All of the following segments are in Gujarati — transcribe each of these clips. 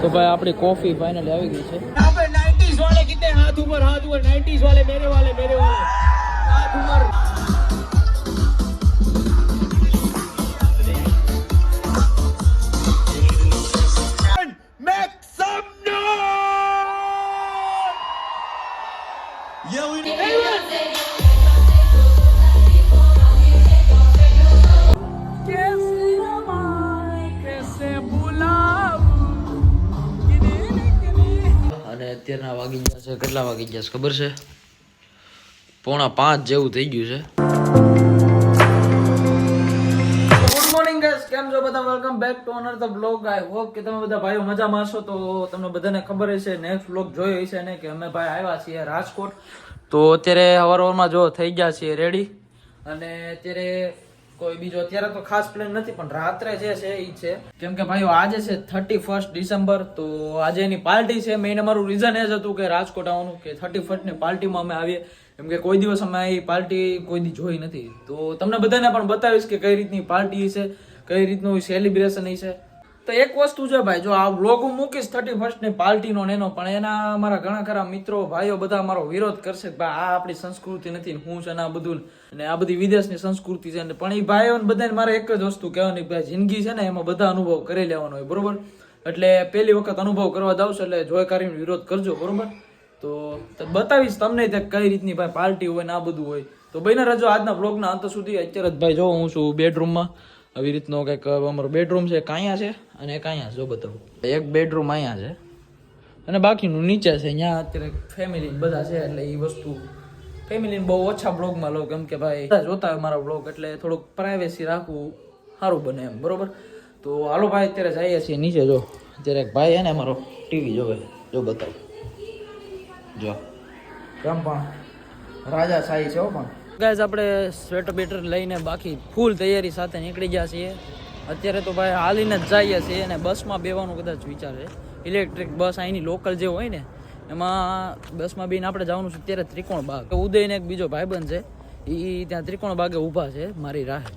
तो भाई अपनी कॉफी फाइनली आ गई है। यहाँ पे 90s वाले कितने हाथ ऊपर 90s वाले मेरे वाले हाथ ऊपर। Make some noise! Yeah, we અને અત્યારના વાગી ગયા છે, કેટલા વાગી ગયા છે ખબર છે? 4:45 જેવું થઈ ગયું છે. ગુડ મોર્નિંગ ગાઈસ, કેમ છો બધા? Welcome back to another blog. I hope કે તમે બધા ભાઈઓ મજામાં હશો. તો તમને બધાને ખબર હશે, નેક્સ્ટ બ્લોગ જોયો હશે ને, કે અમે ભાઈ આવ્યા છીએ રાજકોટ. તો અત્યારે સવારમાં જો થઈ ગયા છીએ રેડી. અને અત્યારે કોઈ બીજો અત્યારે તો ખાસ પ્લાન નથી, પણ રાત્રે જે છે એ છે, કેમ કે ભાઈઓ આજે છે 31 ડિસેમ્બર. તો આજે એની પાર્ટી છે. મેઇન અમારું રીઝન એ જ હતું કે રાજકોટ આવવાનું, કે 31 ની પાર્ટીમાં અમે આવીએ, કેમ કે કોઈ દિવસ અમે એ પાર્ટી કોઈ દી જોઈ નથી. તો તમને બધાને પણ બતાવીશ કે કઈ રીતની પાર્ટી છે, કઈ રીતનું સેલિબ્રેશન છે. તો એક વસ્તુ છે ભાઈ, જો આ વ્લોગ હું મૂકીશ 31 ની પાર્ટીનો ને એનો, પણ એના અમારા ઘણા ખરા મિત્રો ભાઈઓ બધા અમારો વિરોધ કરશે કે ભાઈ આ આપણી સંસ્કૃતિ નથી ને હું છે ને આ બધું, ને આ બધી વિદેશની સંસ્કૃતિ છે. પણ એ ભાઈઓને બધાને મારે એક જ વસ્તુ કહેવાની, ભાઈ જિંદગી છે ને એમાં બધા અનુભવ કરી લેવાનો હોય, બરોબર? એટલે પહેલી વખત અનુભવ કરવા જાવ છો એટલે જોઈ કરીને વિરોધ કરજો, બરોબર? તો બતાવીશ તમને કઈ રીતની ભાઈ પાર્ટી હોય ને આ બધું હોય. તો બને રહેજો આજના બ્લોગના અંત સુધી. અત્યારે જ ભાઈ જો હું છું બેડરૂમમાં. આવી રીતનો કંઈક અમારો બેડરૂમ છે, એક અહીંયા છે અને એક અહીંયા જો બતાવું. એક બેડરૂમ અહીંયા છે અને બાકીનું નીચે છે. અહીંયા અત્યારે ફેમિલી બધા છે, એટલે એ વસ્તુ ફેમિલીને બહુ ઓછા બ્લોગમાં લો, કેમ કે ભાઈ જોતા હોય મારા બ્લોગ, એટલે થોડુંક પ્રાઇવેસી રાખવું સારું બને એમ, બરોબર? તો હાલો ભાઈ અત્યારે જઈએ છીએ નીચે. જો અત્યારે એક ભાઈ છે ને અમારો ટીવી જોવે, જો બતાવું. જો કેમ પણ રાજા શાહી છે. પણ ગાઈઝ આપણે સ્વેટર બેટર લઈને બાકી ફૂલ તૈયારી સાથે નીકળી ગયા છીએ. અત્યારે તો ભાઈ હાલીને જ જઈએ છીએ, અને બસમાં બેવાનું કદાચ વિચાર છે. ઇલેક્ટ્રિક બસ અહીંની લોકલ જે હોય ને એમાં બસમાં બેને આપણે જવાનું છે અત્યારે ત્રિકોણ બાગ. ઉદયને એક બીજો ભાઈબંધ છે, એ ત્યાં ત્રિકોણ બાગે ઊભા છે મારી રાહે.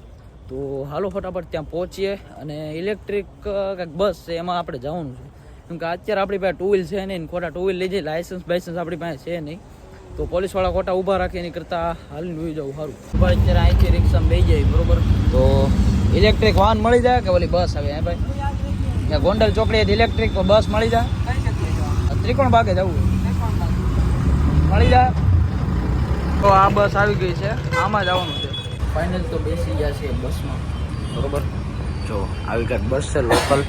તો હાલો ફટાફટ ત્યાં પહોંચીએ. અને ઇલેક્ટ્રિક કંઈક બસ છે એમાં આપણે જવાનું છે, કેમ કે અત્યારે આપણી પાસે ટુ વ્હીલ છે નહીં, ખોટા ટુ વ્હીલ લઈ જાય, લાયસન્સ બાયસન્સ આપણી પાસે છે નહીં. તો પોલીસવાળા ખોટા ઊભા રાખે એની કરતાં હાલીને લઈ જવું સારું. પણ અત્યારે અહીંથી રિક્ષામાં બેસી જાય, બરોબર? તો ઇલેક્ટ્રિક વાહન મળી જાય કે ઓલી બસ આવે? હે ભાઈ, ત્યાં ગોંડલ ચોકડીએ ઇલેક્ટ્રિક બસ મળી જાય. ત્રિકોણ બાગે જવું મળી જાય. તો આ બસ આવી ગઈ છે, આમાં જવાનું છે. ફાઇનલ તો બેસી ગયા છે બસમાં, બરોબર? જો આવી કંઈક બસ છે લોકલ.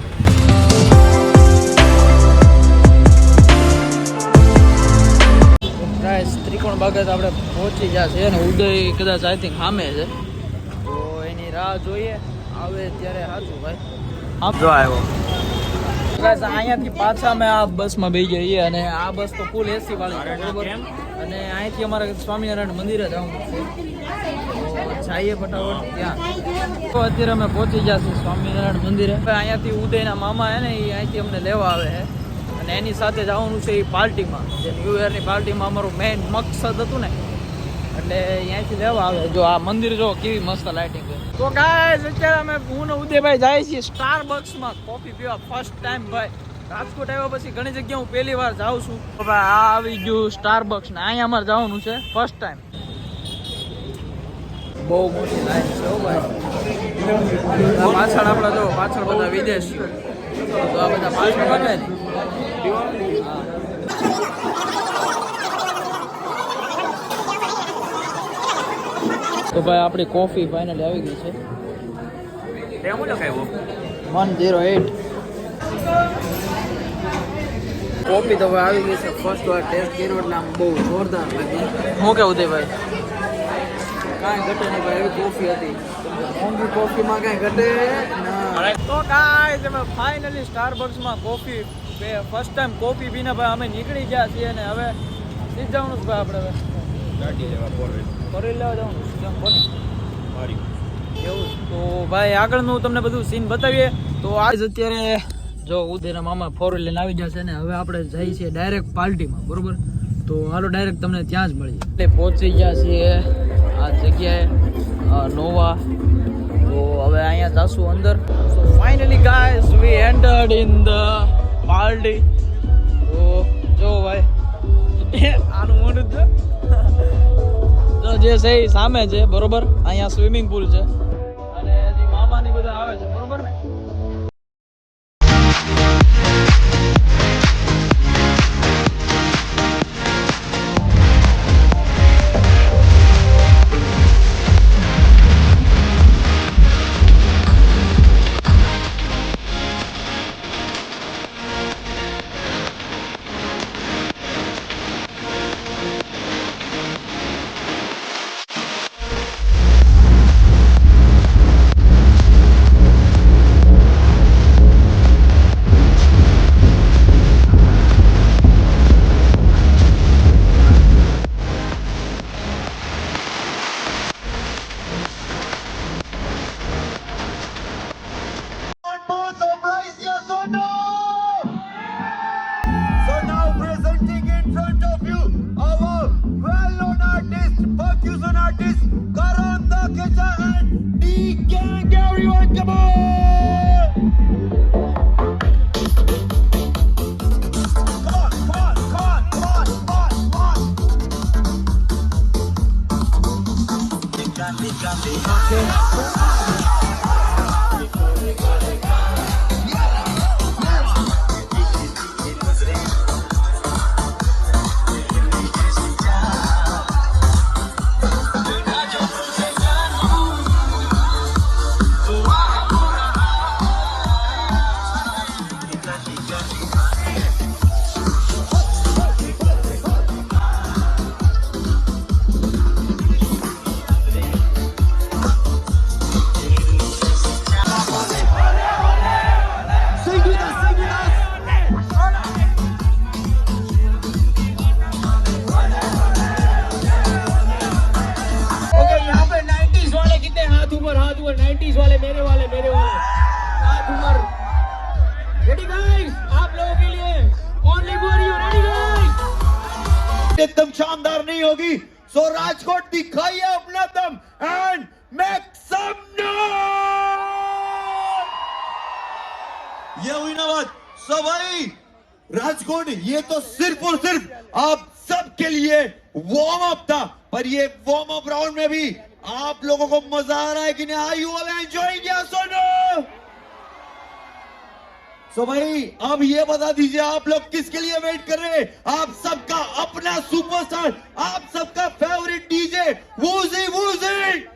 ત્રિકોણ બાગે આપણે પહોંચી ગયા છે, અને ઉદય કદાચ આઈ થિંક સામે છે. તો એની રાહ જોઈએ, આવે ત્યારે સાચું ભાઈ. જો આવ્યો. અહીંયાથી પાછા અમે આ બસમાં બેસી જઈએ, અને આ બસ તો ફૂલ એસી વાળી છે, બરોબર? અને અહીંથી અમારે સ્વામિનારાયણ મંદિરે જવાનું છે. તો જઈએ ફટાફટ ત્યાં. તો અત્યારે અમે પહોંચી ગયા છીએ સ્વામિનારાયણ મંદિરે. અહીંયાથી ઉદયના મામા હે ને, એ અહીંથી અમને લેવા આવે છે, અને એની સાથે જવાનું છે એ પાર્ટીમાં, જે ન્યૂ યરની પાર્ટીમાં અમારું મેઇન મકસદ હતું ને, એટલે અહીંયાથી લેવા આવે. જો આ મંદિર જો કેવી મસ્ત લાઇટિંગ છે. તો ગાઈસ અત્યારે અમે હું ને ઉદયભાઈ જાય છીએ સ્ટારબક્સમાં કોફી પીવા. ફર્સ્ટ ટાઈમ ભાઈ રાજકોટ આવ્યા પછી ઘણી જગ્યાએ હું પહેલી વાર જાઉં છું. ભાઈ આ આવી ગયું સ્ટારબક્સ, ને અહીંયા અમારે જવાનું છે ફર્સ્ટ ટાઈમ. બહુ મોટી લાઈન છે ભાઈ. પાછળ આપણે જો પાછળ બધા વિદેશીઓ, તો આ બધા પાછળ બને ને. તો ભાઈ આપણી કોફી ફાઇનલી આવી ગઈ છે. 108 કોફી તો ભાઈ આવી ગઈ છે. ફર્સ્ટ વાર ટેસ્ટ કર્યો એટલે આમ બહુ જોરદાર લાગી. શું કેવું છે ભાઈ? કાંઈ ઘટે નહીં ભાઈ, એવી કોફી હતી. મોંઘી કોફીમાં કાંઈ ઘટે ના. તો ગાઈસ અમે ફાઇનલી સ્ટારબક્સમાં કોફી ફર્સ્ટ ટાઈમ કોફી પીને ભાઈ અમે નીકળી ગયા છીએ. અને હવે સીધ જવાનું છે ભાઈ આપણે ગાડી લેવા, ફોર વ્હીલ લેવા જવાનું એવું. તો ભાઈ આગળનું તમને બધું સીન બતાવીએ. તો આજ અત્યારે જો ઉદયના મામા ફોર વ્હીલ લઈને આવી જશે, ને હવે આપણે જઈએ છીએ ડાયરેક્ટ પાર્ટીમાં, બરોબર? તો હાલો ડાયરેક્ટ તમને ત્યાં જ મળીએ. એટલે પહોંચી ગયા છીએ આ જગ્યાએ નોવા. તો હવે અહીંયા જાશું અંદર. So finally guys we entered in the party. તો જો ભાઈ આનું મોઢું છે જો જે છે એ સામે છે બરોબર. અહીંયા સ્વિમિંગ પુલ છે અને હજી મામાની બધા આવે છે બરોબર ને. So now presenting in front of you our well-known artist, percussion artist, Karan Dakecha and D-Gang. Everyone, come on! Okay, यहाँ पे 90s वाले कितने? हाथ ऊपर 90s वाले मेरे वाले हाथ ऊपर. रेडी गाइस, आप लोगों के लिए only for you. Ready guys, एकदम शानदार नहीं होगी. सो राजकोट दिखाइए अपना them and make some noise. ये हुई ना बात. सो भाई राजकोट ये तो सिर्फ और सिर्फ आप सबके लिए वार्म अप था, पर ये वार्म अप राउंड में भी आप लोगों को मजा आ रहा है कि नहीं? Are you all enjoying? Yes और नो? सो भाई अब ये बता दीजिए आप लोग किसके लिए वेट कर रहे हैं? आप सबका अपना सुपरस्टार, आप सबका फेवरेट डीजे वूजी वूजी.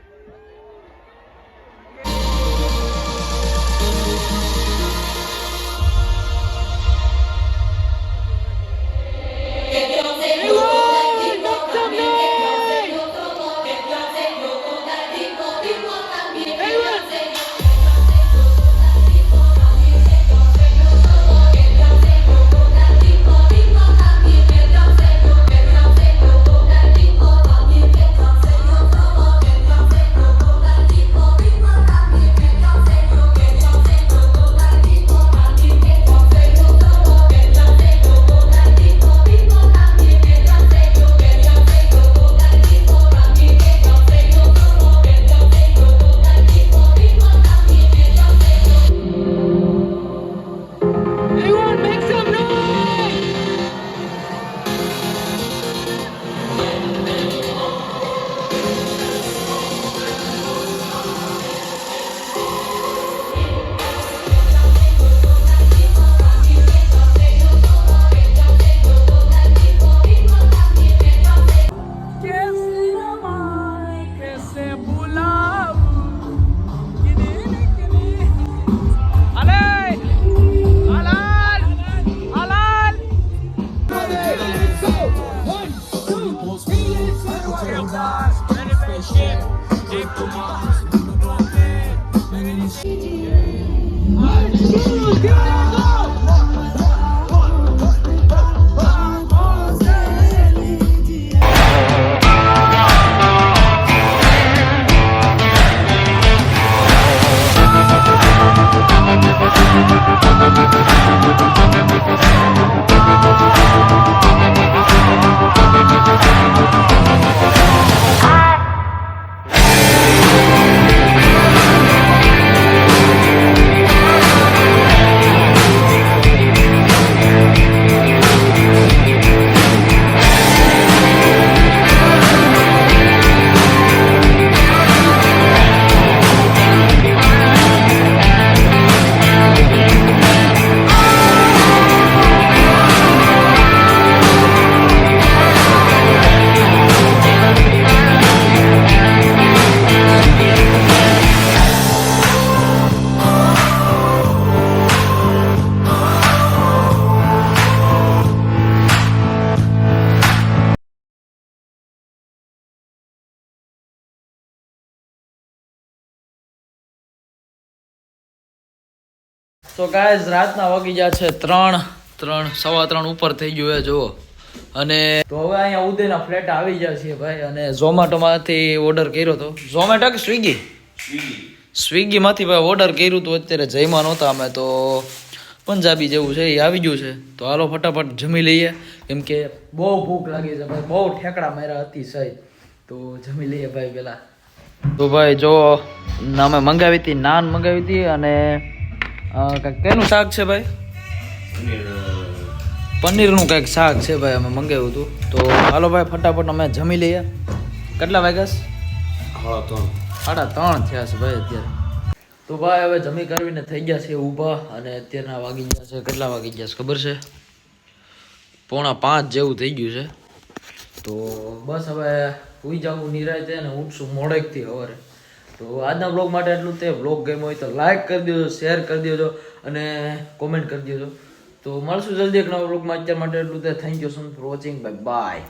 તો ગાઈઝ રાતના વાગી ગયા છે 3 ઉપર થઈ ગયું હે જુઓ. અને તો હવે અહીંયા ઉદયના ફ્લેટ આવી ગયા છીએ ભાઈ. અને ઝોમેટોમાંથી ઓર્ડર કર્યો હતો. ઝોમેટો કે સ્વિગીમાંથી ભાઈ ઓર્ડર કર્યું હતું. અત્યારે જઈમાં નહોતા અમે તો પંજાબી જેવું છે એ આવી ગયું છે. તો હાલો ફટાફટ જમી લઈએ કેમ કે બહુ ભૂખ લાગી છે ભાઈ. બહુ ઠેકડા માર્યા અતિશય. તો જમી લઈએ ભાઈ પહેલાં. તો ભાઈ જો અમે મંગાવી હતી, નાન મંગાવી હતી અને કેનું શાક છે ભાઈ? પનીરનું કંઈક શાક છે ભાઈ અમે મંગાવ્યું હતું. તો હાલો ભાઈ ફટાફટ અમે જમી લઈએ. કેટલા વાગ્યા? 3:30 થયા છે ભાઈ અત્યારે. તો ભાઈ હવે જમી કરવીને થઈ ગયા છે ઊભા. અને અત્યારના વાગી ગયા છે, કેટલા વાગી ગયા છે ખબર છે? 4:45 જેવું થઈ ગયું છે. તો બસ હવે સુઈ જવું નિરાંતે અને ઉઠશું મોડેકથી સવારે. તો આજના બ્લોગ માટે એટલું તે. બ્લોગ ગમ્યો હોય તો લાઈક કરી દેજો, શેર કરી દેજો અને કોમેન્ટ કરી દેજો. તો મળશું જલ્દી એક નવા બ્લોગમાં. અત્યાર માટે એટલું તે. Thank you so much for watching. Bye bye.